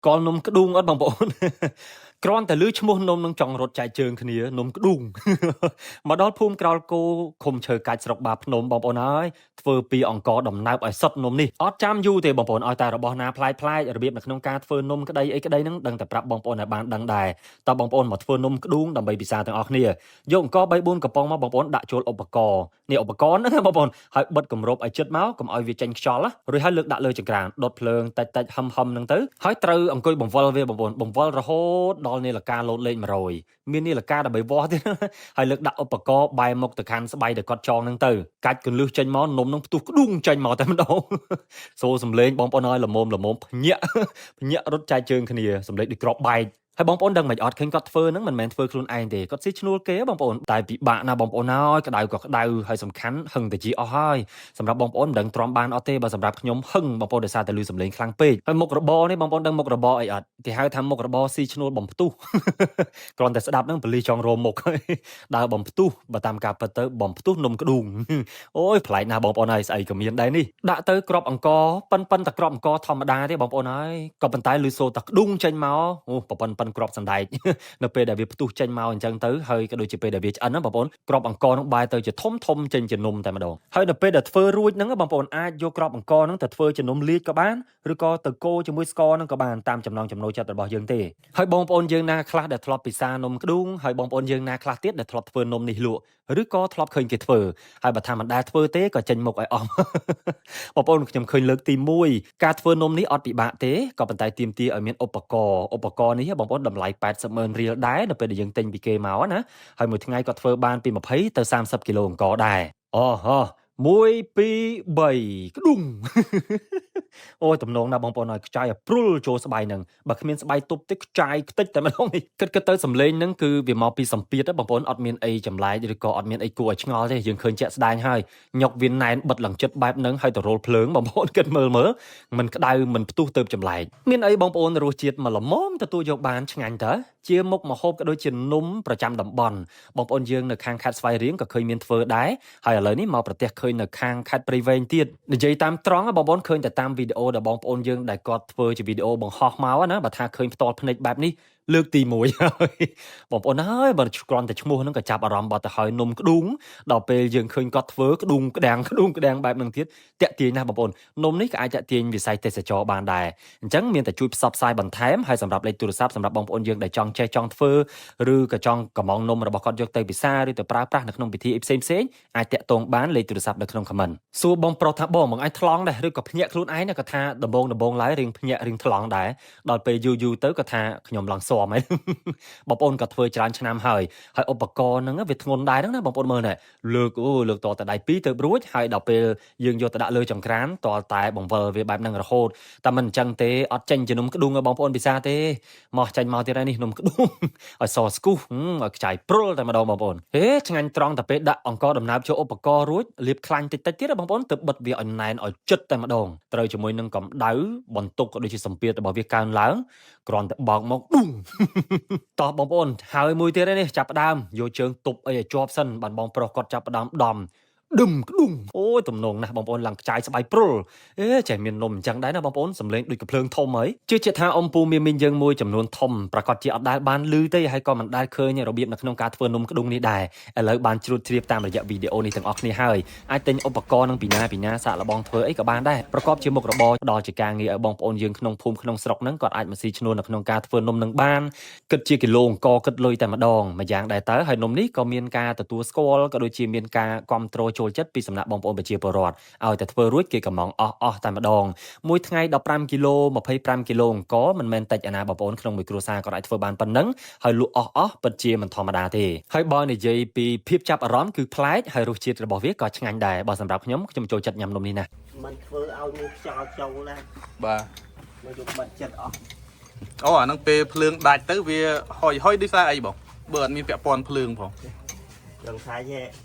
còn nôm cái đuông ở bằng bộ Cronแต่ลือชมนมนงจองรถใจเจิงគ្នាนมกดุงมาดอลพุ่มกรอลโกคมเชยกายสรกบาพนมบองปอนายเฟอร์ปีองกอดำนาบไอสดนมนี่ออดจามยูเตบองปอนออยแต่ระบอนาพลายพลายระเบียบในขนมการเฟอร์นมก็ได้ไอ้ก็ได้นั่งดังแต่ปรับบองปอนในบ้านดังได้แต่บองปอนหมดเฟอร์นมกดุงดำใบปีศาจต่างออกเนี่ยโยงก็ใบบุญกับปองมาบองปอนด่าโจลอุปกรณ์เนี่ยอุปกรณ์นะบองปอนให้บัดกำรบไอจุดเมาส์กับไอวิจัยชอลละหรือให้เลือกด่าเลยจังกลางดดเพลิงแต่หำนั่งตื้อให้ตรึองกุยบองวอลเวบองปอนบองวอลระโหดดอลนี่ละการโหลดเล่นมาโรย មាននេះលកាដើម្បីវោទៀតហើយលើកដាក់ឧបករណ៍បែរមុខទៅកាន់ស្បៃដែលគាត់ចងហ្នឹងទៅកាច់កន្លឹះចេញមកនំនឹងផ្ទុះក្ដុងចេញមកតែម្ដងសូសំលេងបងប្អូនឲ្យល្មមភ្ញាក់រត់ចែកជើងគ្នាសំលេងដូចក្របបែកហើយបងប្អូនដឹងមិនអត់ឃើញគាត់ធ្វើហ្នឹងមិនមែនធ្វើខ្លួនឯងទេគាត់ស៊ីឈ្នួលគេបងប្អូនតែពិបាកណាបងប្អូនហើយក្តៅក៏ក្តៅហើយសំខាន់ហឹងតែជីអស់ហើយសម្រាប់បងប្អូនមិនដឹងទ្រាំបានអត់ទេបើសម្រាប់ខ្ញុំហឹងបងប្អូនដោយសារតែលឺសំឡេងខ្លាំងពេកហើយមុខរបរនេះបងប្អូនដឹងមុខរបរអីអត់គេហៅថាមុខរបរស៊ីឈ្នួលបំផ្ទុះគ្រាន់តែស្ដាប់ហ្នឹងបលីចង់រោមមុខដើរបំផ្ទុះបើតាមការពិតទៅបំផ្ទុះនំក្ដុងអូយប្លែកណាស់បងប្អូនហើយស្អីក៏មានដែរនេះដាក់ទៅក្របអង្គប៉ិនតែក្របអង្គធម្មតាទេបងប្អូនហើយក៏ប៉ុន្តែលឺសូរតែក្ដុងចេញមកអូប៉ិនក្របសណ្ដែក នៅពេលដែលវាផ្ទុះចេញមកអញ្ចឹងទៅហើយក៏ដូចជាពេលដែលវាឆ្អិនណាបងប្អូនក្របអង្គនឹងបែរទៅជាធំចេញជានំតែម្ដងហើយនៅពេលដែលធ្វើរួចហ្នឹងបងប្អូនអាចយកក្របអង្គហ្នឹងទៅធ្វើជានំលាយក៏បានឬក៏ទៅកូរជាមួយស្ករហ្នឹងក៏បានតាមចំណង់ចំណូលចិត្តរបស់យើងទេហើយបងប្អូនយើងណាខ្លះដែលធ្លាប់ពិសានំក្ដុងហើយបងប្អូនយើងណាខ្លះទៀតដែលធ្លាប់ធ្វើនំនេះលក់ឬក៏ធ្លាប់ឃើញគេធ្វើហើយបើថាមិនដែលធ្វើទេក៏ចេញមុខឲ្យអស់បងប្អូនខ្ញុំឃើញលើកទី1ការធ្វើនំនេះអត់ពិបាកទេក៏ប៉ុន្តែទាមទារឲ្យមានឧបករណ៍នេះបងប្អូនតម្លៃ80,000រៀលដែរនៅពេលដែលយើងទិញពីគេមកណាហើយមួយថ្ងៃក៏ធ្វើបានពី20ទៅ30គីឡូអង្ករដែរអូហោ1 2 3ក្ដុងអូយតំណងណាបងប្អូនឲ្យខ្ចាយឲ្យព្រុលចូលស្បៃហ្នឹងបើគ្មានស្បៃទប់ទេខ្ចាយខ្ទេចតែម្ដងនេះគិតទៅសំឡេងហ្នឹងគឺវាមកពីសម្ពាធបងប្អូនអត់មានអីចម្លែកឬក៏អត់មានអីគួរឲ្យឆ្ងល់ទេយើងឃើញជាក់ស្ដែងហើយញុកវាណែនបិទឡើងចិត្តបែបហ្នឹងហើយទៅរលភ្លើងបងប្អូនគិតមើលមិនក្តៅមិនផ្ទុះទៅចម្លែកមានអីបងប្អូនរសជាតិមកល្មមទទួលយកបានឆ្ងាញ់តើជាមុខម្ហូបក៏ដូចជានំប្រចាំតំបន់បងប្អូនយើងនៅខាងខេត្តស្វាយរៀងក៏ឃើញមានធ្វើដែរហើយឥឡូវនេះមកប្រទេសឃើញនៅខាងខេត្តព្រៃវែងទៀតនិយាយតាមត្រង់បងប្អូនឃើញតែតាមវីដេអូដែលបងប្អូនយើងដែលគាត់ធ្វើជាវីដេអូបង្ហោះមកណាបើថាឃើញផ្ទាល់ភ្នែកបែបនេះលើកទី1ហើយបងប្អូនហើយបើគ្រាន់តែឈ្មោះហ្នឹងក៏ចាប់អារម្មណ៍បាត់ទៅហើយនំក្ដុងដល់ពេលយើងឃើញគាត់ធ្វើក្ដុងក្ដាំងបែបហ្នឹងទៀតតាក់ទាញណាស់បងប្អូននំនេះក៏អាចតាក់ទាញវិស័យទេសចរបានដែរអញ្ចឹងមានតែជួយផ្សព្វផ្សាយបន្ថែមហើយសម្រាប់លេខទូរស័ព្ទសម្រាប់បងប្អូនយើងដែលចង់ចេះចង់ធ្វើឬក៏ចង់កម្មងនំរបស់គាត់យកទៅពិសាឬទៅប្រើប្រាស់នៅក្នុងពិធីផ្សេងអាចតាក់ទងបានលេខទូរស័ព្ទនៅក្នុង comment សួរបងប្រុសថាបងអាចថ្លង់ដែរឬក៏ភ្ញាក់ខ្លួនឯងក៏ថាដំបងឡើយរៀងភ្ញាក់រៀងថ្លង់ដែរដល់ពេលយូរទៅក៏ថាខ្ញុំឡើងស៊ាំហើយបងប្អូនក៏ធ្វើច្រើនឆ្នាំហើយឧបករណ៍ហ្នឹងវាធ្ងន់ដែរហ្នឹងណាបងប្អូនមើលណែលើកតតែដៃ2ទៅរួចហើយដល់ពេលយើងយកទៅដាក់លើចង្ក្រានតតែបង្វិលវាបែបហ្នឹងរហូតតែមិនអញ្ចឹងទេអត់ចេញជានំក្ដុងឲ្យបងប្អូនពិសាទេមកចាញ់មកទៀតហើយនេះនំក្ដុងឲ្យសស្គូសឲ្យខ្ចាយព្រុលតែម្ដងបងប្អូនហេឆ្ងាញ់ត្រង់តែពេលដាក់អង្គដំណើបចូលឧបករណ៍រួចលាបខ្លាញ់តិចទៀតបងប្អូនទៅបិទវាឲ្យណែនឲ្យជិតតែម្ដងត្រូវជាមួយនឹងកម្ដៅបន្ទុកក៏ដូចជាសម្ពាធរបស់វាកើនឡើងគ្រាន់តែបោកមកឌុងតោះបងប្អូនហើយមួយទៀតនេះចាប់ផ្ដើមយកជើងទប់អីឲ្យជាប់សិនបានបងប្រុសគាត់ចាប់ផ្ដើមដំដឹមក្ដុងអូយទំនងណាស់បងប្អូនឡើងខ្ចាយស្បៃព្រុលចេះមាននំអញ្ចឹងដែរណាបងប្អូនសំលេងដូចកំភ្លើងធំហើយជឿជាក់ថាអ៊ំពូមីងយើងមួយចំនួនធំប្រកាសជាអត់ដែលបានឮទេហើយក៏មិនដែលឃើញរបៀបនៅក្នុងការធ្វើនំក្ដុងនេះដែរឥឡូវបានជ្រួតជ្រាបតាមរយៈវីដេអូនេះទាំងអស់គ្នាហើយអាចទិញឧបករណ៍នឹងពីណាសាកល្បងធ្វើអីក៏បានដែរប្រកបជាមុខរបរផ្ដល់ជាការងារឲ្យបងប្អូនយើងក្នុងភូមិក្នុងស្រុកហ្នឹងគាត់អាចមកស៊ីឈ្នួលនៅក្នុងការធ្វើនំនឹងបានគិតជាគីឡូអង្គគិតលុយតែម្ដងមួយយ៉ាងដែរតើហើយនំនេះក៏មានការទទួលស្គាល់ក៏ដូចជាមានការគ្រប់គ្រងចូលចិត្តពីសំណាក់បងប្អូនប្រជាពលរដ្ឋឲ្យតែធ្វើរួចគេកំងអស់តែម្ដងមួយថ្ងៃ15គីឡូ25គីឡូអង្គមិនមែនតិចណាបងប្អូនក្នុងមួយគ្រួសារក៏អាចធ្វើបានប៉ុណ្ណឹងហើយលក់អស់ពិតជាមិនធម្មតាទេហើយបើនិយាយពីភាពចាប់អារម្មណ៍គឺប្លែកហើយរសជាតិរបស់វាក៏ឆ្ងាញ់ដែរបើសម្រាប់ខ្ញុំចូលចិត្តញ៉ាំនំនេះណាស់มันធ្វើឲ្យមានខ្យល់ចូលណាបាទមកយកបាត់ចិត្តអស់អូអាហ្នឹងពេលភ្លើងដាច់ទៅវាហុយដូចសារអីបងបើអត់មានពាក់ព័ន្ធភ្លើងផងដល់ថា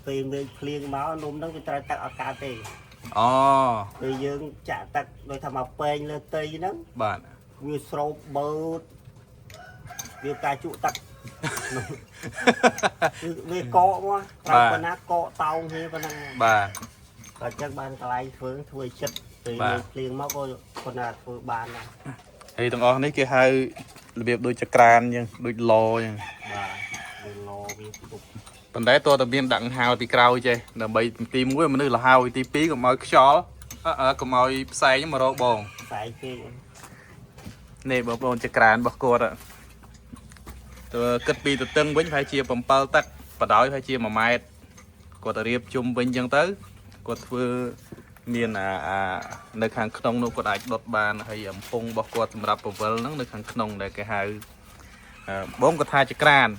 ពេលមានភ្លៀងមកនំហ្នឹងវាត្រូវទឹកអត់កើតទេអូពេលយើងចាក់ទឹកដោយថាមកពេងលើផ្ទៃហ្នឹងបាទវាស្រោបបើតវាការជក់ទឹកវាកកមកត្រូវប៉ុណ្ណាកកតោងទេប៉ុណ្ណឹងបាទក៏ចឹងបានកន្លែងធ្វើឲ្យចិត្តពេលភ្លៀងមកក៏ប៉ុណ្ណាធ្វើបានដែរ Thì tụi nó kia hai việc đôi chặt can nhưng đôi lò nhưng phần đấy tôi tập viên đặng hào thì cao chơi là bay tìm mũi mà nơi là hào thì pí còn mồi chó còn mồi say nhưng mà đâu bòn nè bờ bòn chặt can bờ cột ạ tôi cất pi từ tân với phải chia bằng bao tắc và đói phải chia mà mai có tờ riệp chung với dân tới có vừa miền nơi hàng khung nó có đại đột bàn hay ẩm phong bọc quạt đập vào vỡ nó nơi hàng khung để cái hai bốn cái hai chiếc can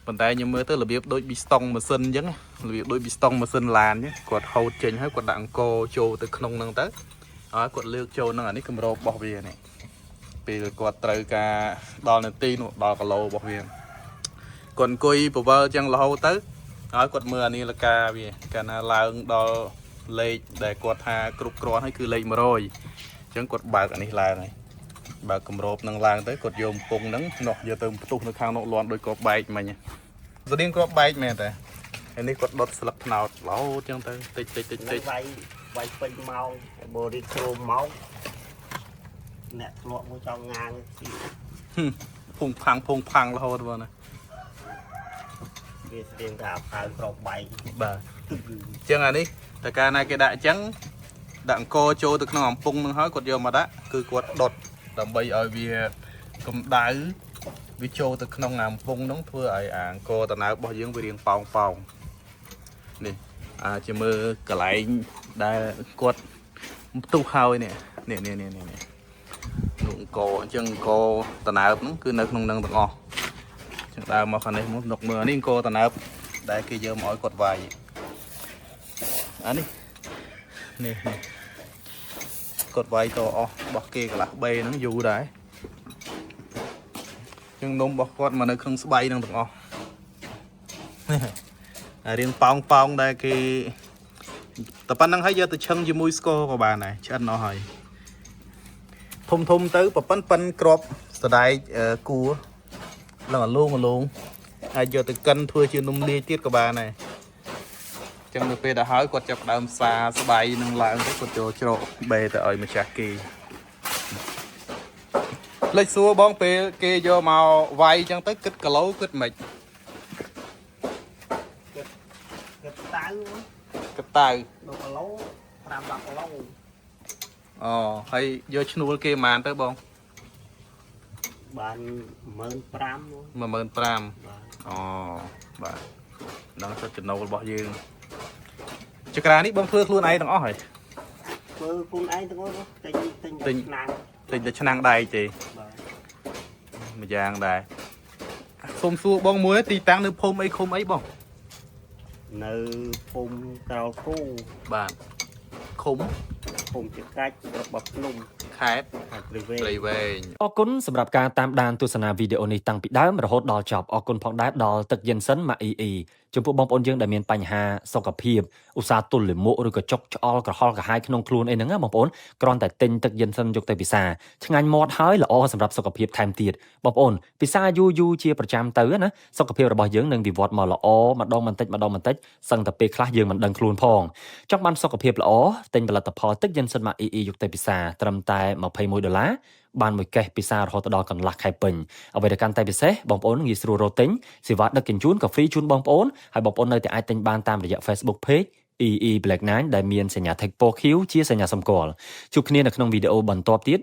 phần tay nhưng mới tới là biết đôi piston mà sinh chứ là việc đôi piston mà sinh làn nhé quạt hậu trình hay quạt đạn cô trâu từ khung nâng tới quạt lược trâu nó là ní cầm rô bỏ về này vì quạt từ cả đòn này tin đòn cả lô bỏ về còn coi bộ vợ chẳng là hậu tới quạt mưa này là ca về cả là đo lấy để quạt hà cục cron hay cứ lấy mà rồi chẳng quạt bạc này là này bà cầm rộp nâng lang tới quạt dồn cùng nắng nọ giờ từ tụt nó khang nọ loạn đôi cọp bay mà nhỉ giờ điên cọp bay mẹ thế anh ấy quạt đốt sập nào lão chẳng tới tịch bay pin mau body chrome máu nè loạn mua trong ngang phùng phăng là thôi rồi này việc tiền thảo phơi cọp bay bà chẳng anh ấy tại ca này cái đại trắng đặng co trôi từ nó phùng nó hỏi quạt vô mà đã cứ quạt đột tầm bây ở vì cầm đá vì trôi từ nó làm phùng nó thưa ai co tao nào bao nhiêu về riêng phòng nè chỉ mơ cả lại đã quạt tu hao nè nụng co chân co tao nào nó cứ nâng tao ngon chẳng tao mà khả năng muốn nọc mưa nên co tao nào đây kia giờ mỗi quạt vài nè cột vay to bọc kia là bê nó dù đấy nhưng đúng bọc quạt mà nó không bay năng được riêng pong đây cái tập anh đang thấy giờ từ chân như mũi sco của bà này chân nó hỏi thum tới và pan crop từ đây cua là luôn giờ từ cân thua chưa nung lia tiết của bà này chẳng được về đã hỏi quạt chập đầm xa bay nâng lại cái quạt cho bê tới ở mà chả kỳ lấy xua bóng bê kia vô màu vay chẳng tới kích cả lấu kích mịch kích tay hay vô chnu kia màn tới bông bạn mơn pram mà mơn pram bạn đang cho chnu bỏ dương chắc là ní bông phơi luôn ấy đó hỏi phơi con ấy đó tình để cho năng đầy chị mà giang đầy xôm xua bông muối thì tăng nước phôm ấy không ấy bông nơi phôm cao cu bạn khủng phôm chữ cách bọc lùng ខេត្តព្រៃវែង អរគុណសម្រាប់ការតាមដានទស្សនាវីដេអូនេះតាំងពីដើមរហូតដល់ចប់អរគុណផងដែរដល់ទឹកយិនសិនម៉ាអ៊ីចំពោះបងប្អូនយើងដែលមានបញ្ហាសុខភាពឧស្សាហ៍ទល់លាមកឬក៏ចុកឆ្អល់ក្រហល់ក្រហាយក្នុងខ្លួនអីហ្នឹងណាបងប្អូនគ្រាន់តែទិញទឹកយិនសិនយកទៅពិសាឆ្ងាញ់មាត់ហើយល្អសម្រាប់សុខភាពថែមទៀតបងប្អូនពិសាយូរជាប្រចាំទៅណាសុខភាពរបស់យើងនឹងវិវត្តមកល្អម្ដងបន្តិចសឹងតែពេលខ្លះយើងមិនដឹងខ្លួនផងចង់បានសុខភាពល្អទិញផលិតផលទឹកយិនសិនម៉ាអ៊ីយកទៅពិសាត្រឹមតែ$21បានមួយកេសពិសារហូតដល់កន្លះខែពេញអ្វីដែលកាន់តែពិសេសបងប្អូនងាយស្រួលរកទិញសេវាដឹកជញ្ជូនក៏ហ្វ្រីជូនបងប្អូនហើយបងប្អូននៅតែអាចទិញបានតាមរយៈ Facebook Page EE Black 9ដែលមានសញ្ញា tag ពណ៌ខៀវជាសញ្ញាសម្គាល់ជួបគ្នានៅក្នុងវីដេអូបន្ទាប់ទៀត